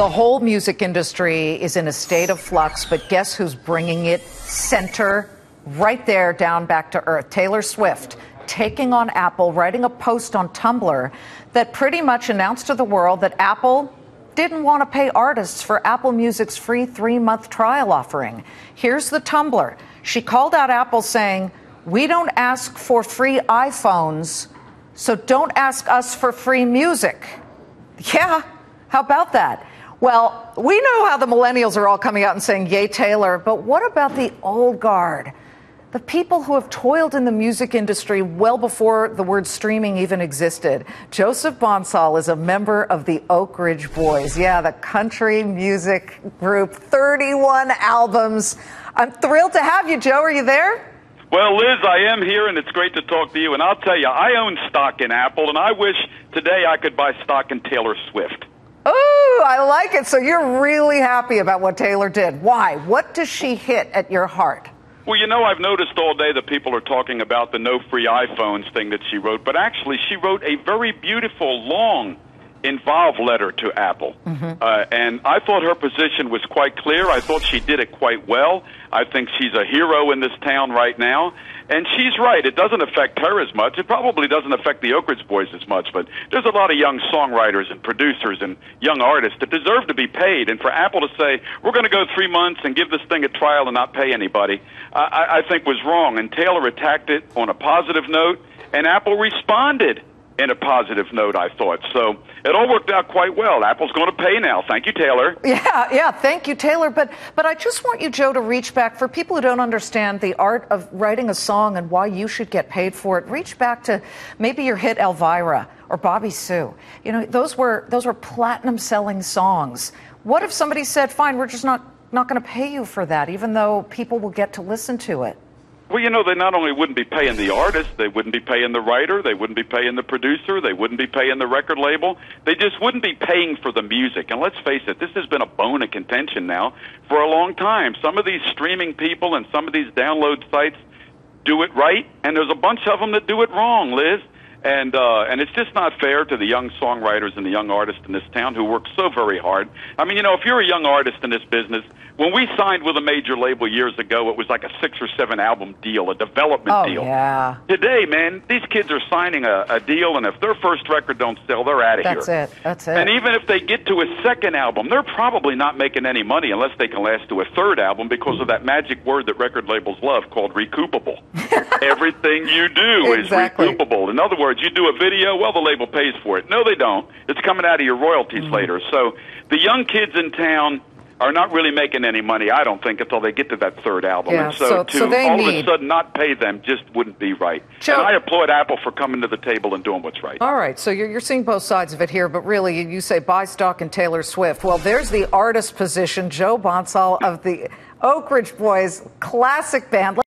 The whole music industry is in a state of flux, but guess who's bringing it center, right there, down back to earth? Taylor Swift, taking on Apple, writing a post on Tumblr that pretty much announced to the world that Apple didn't want to pay artists for Apple Music's free 3-month trial offering. Here's the Tumblr. She called out Apple saying, "We don't ask for free iPhones, so don't ask us for free music." Yeah, how about that? Well, we know how the millennials are all coming out and saying, "Yay, Taylor," but what about the old guard? The people who have toiled in the music industry well before the word streaming even existed. Joseph Bonsall is a member of the Ridge Boys. Yeah, the country music group, 31 albums. I'm thrilled to have you, Joe. Are you there? Well, Liz, I am here, and it's great to talk to you. And I'll tell you, I own stock in Apple, and I wish today I could buy stock in Taylor Swift. Oh, I like it. So you're really happy about what Taylor did. Why? What does she hit at your heart? Well, you know, I've noticed all day that people are talking about the no free iPhones thing that she wrote, but actually she wrote a very beautiful, long, involved letter to Apple. And I thought her position was quite clear. I thought she did it quite well. I think she's a hero in this town right now. And she's right. It doesn't affect her as much. It probably doesn't affect the Ridge Boys as much, but there's a lot of young songwriters and producers and young artists that deserve to be paid. And for Apple to say, we're going to go 3 months and give this thing a trial and not pay anybody, I think was wrong. And Taylor attacked it on a positive note, and Apple responded in a positive note, I thought. So it all worked out quite well. Apple's going to pay now. Thank you, Taylor. Yeah, thank you, Taylor. But I just want you, Joe, to reach back. For people who don't understand the art of writing a song and why you should get paid for it, reach back to maybe your hit Elvira or Bobby Sue. You know, those were platinum-selling songs. What if somebody said, fine, we're just not going to pay you for that, even though people will get to listen to it? Well, you know, they not only wouldn't be paying the artist, they wouldn't be paying the writer, they wouldn't be paying the producer, they wouldn't be paying the record label. They just wouldn't be paying for the music. And let's face it, this has been a bone of contention now for a long time. Some of these streaming people and some of these download sites do it right, and there's a bunch of them that do it wrong, Liz. And it's just not fair to the young songwriters and the young artists in this town who work so very hard. I mean, you know, if you're a young artist in this business, when we signed with a major label years ago, it was like a 6 or 7 album deal, a development deal. Yeah. Today, man, these kids are signing a deal, and if their first record don't sell, they're out of here. That's it. And even if they get to a second album, they're probably not making any money unless they can last to a third album because of that magic word that record labels love called recoupable. Everything you do is recoupable. In other words, you do a video, well, the label pays for it. No, they don't. It's coming out of your royalties later. So the young kids in town are not really making any money, I don't think, until they get to that third album. Yeah, and so to they all of a sudden not pay them just wouldn't be right. Joe, and I applaud Apple for coming to the table and doing what's right. All right, so you're seeing both sides of it here, but really you say buy stock in Taylor Swift. Well, there's the artist position, Joe Bonsall of the Ridge Boys, classic band.